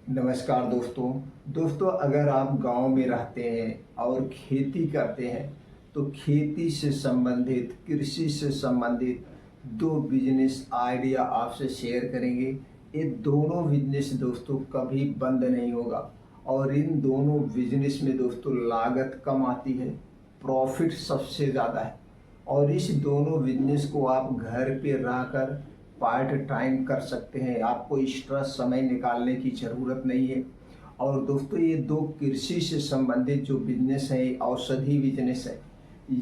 नमस्कार दोस्तों अगर आप गांव में रहते हैं और खेती करते हैं तो खेती से संबंधित कृषि से संबंधित दो बिजनेस आइडिया आपसे शेयर करेंगे। ये दोनों बिजनेस दोस्तों कभी बंद नहीं होगा और इन दोनों बिजनेस में दोस्तों लागत कम आती है, प्रॉफिट सबसे ज़्यादा है। और इस दोनों बिजनेस को आप घर पे रहकर पार्ट टाइम कर सकते हैं, आपको एक्स्ट्रा समय निकालने की ज़रूरत नहीं है। और दोस्तों ये दो कृषि से संबंधित जो बिजनेस है, औषधि बिजनेस है,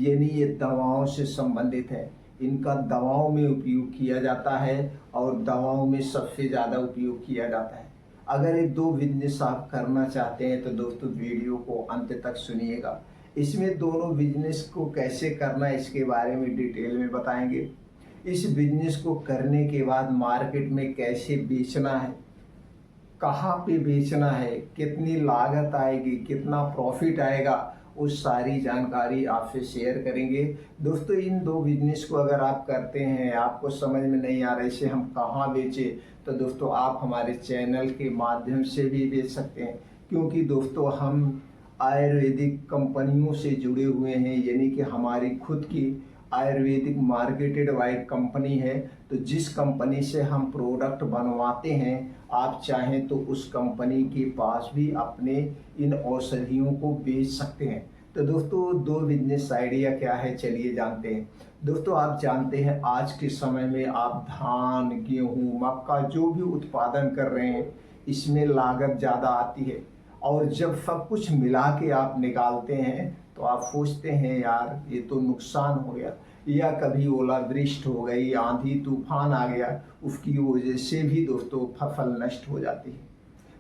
यानी ये दवाओं से संबंधित है। इनका दवाओं में उपयोग किया जाता है और दवाओं में सबसे ज़्यादा उपयोग किया जाता है। अगर ये दो बिजनेस आप करना चाहते हैं तो दोस्तों वीडियो को अंत तक सुनिएगा। इसमें दोनों बिजनेस को कैसे करना है इसके बारे में डिटेल में बताएंगे। इस बिजनेस को करने के बाद मार्केट में कैसे बेचना है, कहाँ पे बेचना है, कितनी लागत आएगी, कितना प्रॉफिट आएगा, उस सारी जानकारी आपसे शेयर करेंगे। दोस्तों इन दो बिजनेस को अगर आप करते हैं, आपको समझ में नहीं आ रहा इसे हम कहाँ बेचें, तो दोस्तों आप हमारे चैनल के माध्यम से भी बेच सकते हैं। क्योंकि दोस्तों हम आयुर्वेदिक कंपनियों से जुड़े हुए हैं, यानी कि हमारी खुद की आयुर्वेदिक मार्केटेड बाय कंपनी है। तो जिस कंपनी से हम प्रोडक्ट बनवाते हैं, आप चाहें तो उस कंपनी के पास भी अपने इन औषधियों को बेच सकते हैं। तो दोस्तों दो बिजनेस आइडिया क्या है, चलिए जानते हैं। दोस्तों आप जानते हैं आज के समय में आप धान, गेहूँ, मक्का जो भी उत्पादन कर रहे हैं, इसमें लागत ज़्यादा आती है। और जब सब कुछ मिला के आप निकालते हैं तो आप सोचते हैं यार ये तो नुकसान हो गया, या कभी ओलावृष्टि हो गई, आंधी तूफान आ गया, उसकी वजह से भी दोस्तों फसल नष्ट हो जाती है,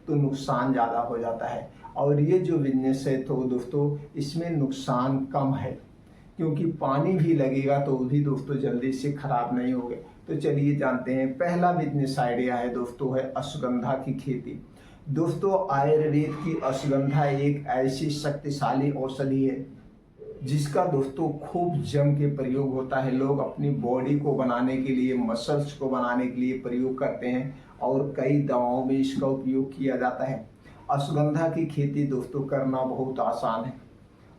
तो नुकसान ज़्यादा हो जाता है। और ये जो बिजनेस है तो दोस्तों इसमें नुकसान कम है, क्योंकि पानी भी लगेगा तो वो भी दोस्तों जल्दी से खराब नहीं होंगे। तो चलिए जानते हैं। पहला बिजनेस आइडिया है दोस्तों है अश्वगंधा की खेती। दोस्तों आयुर्वेद की अश्वगंधा एक ऐसी शक्तिशाली औषधि है जिसका दोस्तों खूब जम के प्रयोग होता है। लोग अपनी बॉडी को बनाने के लिए, मसल्स को बनाने के लिए प्रयोग करते हैं और कई दवाओं में इसका उपयोग किया जाता है। अश्वगंधा की खेती दोस्तों करना बहुत आसान है।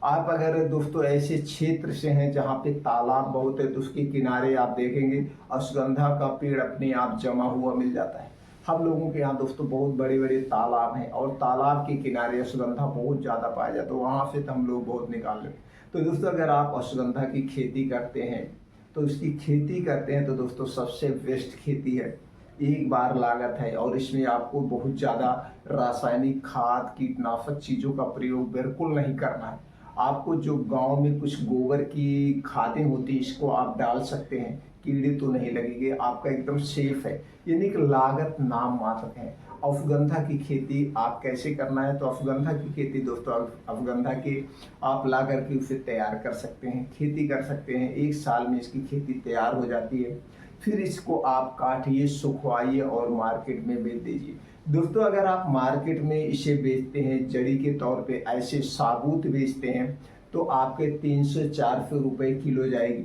आप अगर दोस्तों ऐसे क्षेत्र से हैं जहाँ पे तालाब बहुत है तो उसके किनारे आप देखेंगे अश्वगंधा का पेड़ अपने आप जमा हुआ मिल जाता है। हम लोगों के यहाँ दोस्तों बहुत बड़े बड़े तालाब हैं और तालाब के किनारे अश्वगंधा बहुत ज़्यादा पाया जाता है, तो वहाँ से तो हम लोग बहुत निकाल लेते हैं। तो दोस्तों अगर आप अश्वगंधा की खेती करते हैं तो उसकी खेती करते हैं तो दोस्तों सबसे बेस्ट खेती है, एक बार लागत है और इसमें आपको बहुत ज़्यादा रासायनिक खाद, कीटनाशक चीज़ों का प्रयोग बिल्कुल नहीं करना है। आपको जो गांव में कुछ गोबर की खादें होती हैं इसको आप डाल सकते हैं, कीड़े तो नहीं लगेंगे, आपका एकदम सेफ है, यानी कि लागत नाम मात्र है। अश्वगंधा की खेती आप कैसे करना है, तो अश्वगंधा की खेती दोस्तों अश्वगंधा के आप ला करके उसे तैयार कर सकते हैं, खेती कर सकते हैं। एक साल में इसकी खेती तैयार हो जाती है। फिर इसको आप काटिए, सुखवाइए और मार्केट में बेच दीजिए। दोस्तों अगर आप मार्केट में इसे बेचते हैं जड़ी के तौर पे, ऐसे साबुत बेचते हैं तो आपके 300-400 रुपये किलो जाएगी,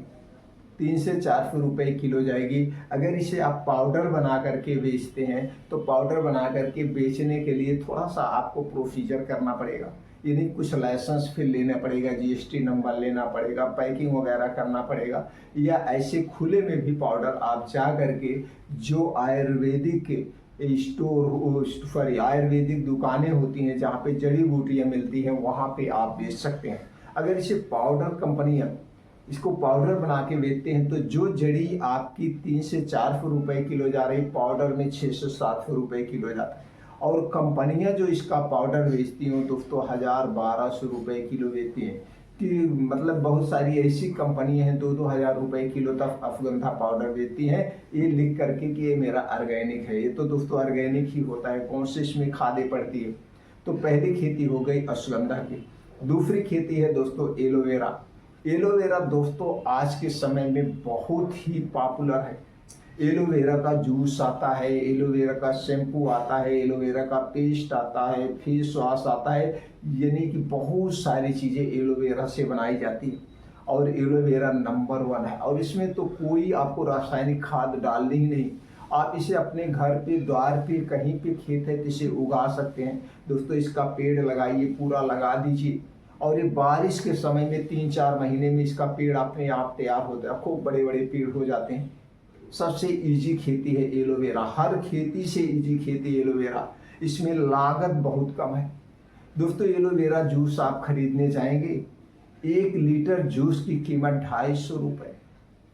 300-400 रुपये किलो जाएगी। अगर इसे आप पाउडर बना करके बेचते हैं तो पाउडर बना करके बेचने के लिए थोड़ा सा आपको प्रोसीजर करना पड़ेगा, यानी कुछ लाइसेंस फिर लेना पड़ेगा, जीएसटी नंबर लेना पड़ेगा, पैकिंग वगैरह करना पड़ेगा। या ऐसे खुले में भी पाउडर आप जा करके जो आयुर्वेदिक आयुर्वेदिक दुकानें होती हैं जहाँ पे जड़ी बूटियाँ मिलती हैं वहाँ पे आप बेच सकते हैं। अगर इसे पाउडर कंपनियाँ इसको पाउडर बना के बेचते हैं तो जो जड़ी आपकी 300-400 रुपये किलो जा रही, पाउडर में 600-700 रुपये किलो जाता है। और कंपनियां जो इसका पाउडर बेचती हैं दोस्तों 1000-1200 रुपये किलो बेचती हैं, कि मतलब बहुत सारी ऐसी कंपनियां हैं 2-2 हज़ार रुपये किलो तक अश्वगंधा पाउडर बेचती हैं, ये लिख करके कि ये मेरा ऑर्गेनिक है। ये तो दोस्तों ऑर्गेनिक ही होता है, कौन से इसमें खादें पड़ती है। तो पहली खेती हो गई अश्वगंधा की। दूसरी खेती है दोस्तों एलोवेरा। एलोवेरा दोस्तों आज के समय में बहुत ही पॉपुलर है। एलोवेरा का जूस आता है, एलोवेरा का शैम्पू आता है, एलोवेरा का पेस्ट आता है, फेस वॉश आता है, यानी कि बहुत सारी चीज़ें एलोवेरा से बनाई जाती है और एलोवेरा नंबर 1 है। और इसमें तो कोई आपको रासायनिक खाद डालनी ही नहीं, आप इसे अपने घर पे, द्वार पे, कहीं पे खेत है तो इसे उगा सकते हैं। दोस्तों इसका पेड़ लगाइए, पूरा लगा दीजिए, और ये बारिश के समय में 3-4 महीने में इसका पेड़ अपने आप तैयार होता है, खूब बड़े बड़े पेड़ हो जाते हैं। सबसे इजी खेती है एलोवेरा, हर खेती से इजी खेती एलोवेरा, इसमें लागत बहुत कम है। दोस्तों एलोवेरा जूस आप खरीदने जाएंगे, 1 लीटर जूस की कीमत 250 रुपये,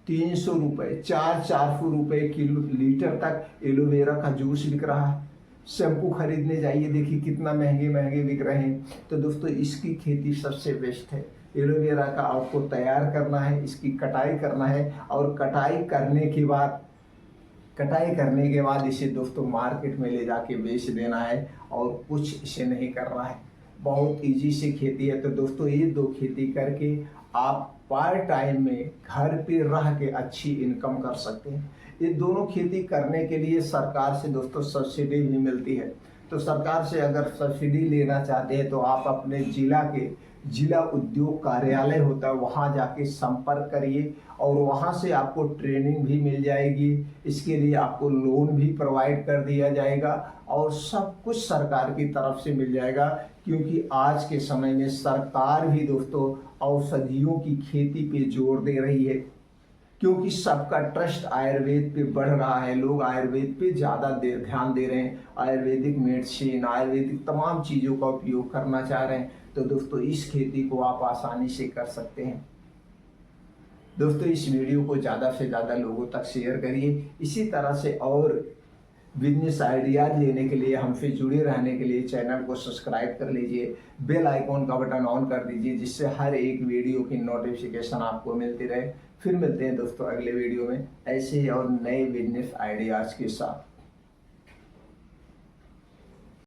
300 रुपये, 400 रुपये किलो लीटर तक एलोवेरा का जूस बिक रहा है। शैम्पू खरीदने जाइए, देखिए कितना महंगे महंगे बिक रहे हैं। तो दोस्तों इसकी खेती सबसे बेस्ट है। एलोवेरा का आपको तैयार करना है, इसकी कटाई करना है, और कटाई करने के बाद इसे दोस्तों मार्केट में ले जाके बेच देना है, और कुछ इसे नहीं करना है। बहुत इजी से खेती है। तो दोस्तों ये 2 खेती करके आप पार्ट टाइम में घर पे रह के अच्छी इनकम कर सकते हैं। ये दोनों खेती करने के लिए सरकार से दोस्तों सब्सिडी भी मिलती है। तो सरकार से अगर सब्सिडी लेना चाहते हैं तो आप अपने जिला उद्योग कार्यालय होता है वहाँ जाके संपर्क करिए, और वहाँ से आपको ट्रेनिंग भी मिल जाएगी। इसके लिए आपको लोन भी प्रोवाइड कर दिया जाएगा, और सब कुछ सरकार की तरफ से मिल जाएगा। क्योंकि आज के समय में सरकार भी दोस्तों औषधियों की खेती पे जोर दे रही है, क्योंकि सबका ट्रस्ट आयुर्वेद पे बढ़ रहा है। लोग आयुर्वेद पे ज़्यादा ध्यान दे रहे हैं, आयुर्वेदिक मेडिसिन, आयुर्वेदिक तमाम चीज़ों का उपयोग करना चाह रहे हैं। तो दोस्तों इस खेती को आप आसानी से कर सकते हैं। दोस्तों इस वीडियो को ज़्यादा से ज़्यादा लोगों तक शेयर करिए। इसी तरह से और बिजनेस आइडियाज लेने के लिए, हमसे जुड़े रहने के लिए चैनल को सब्सक्राइब कर लीजिए, बेल आइकॉन का बटन ऑन कर दीजिए, जिससे हर एक वीडियो की नोटिफिकेशन आपको मिलती रहे। फिर मिलते हैं दोस्तों अगले वीडियो में ऐसे ही और नए बिजनेस आइडियाज के साथ।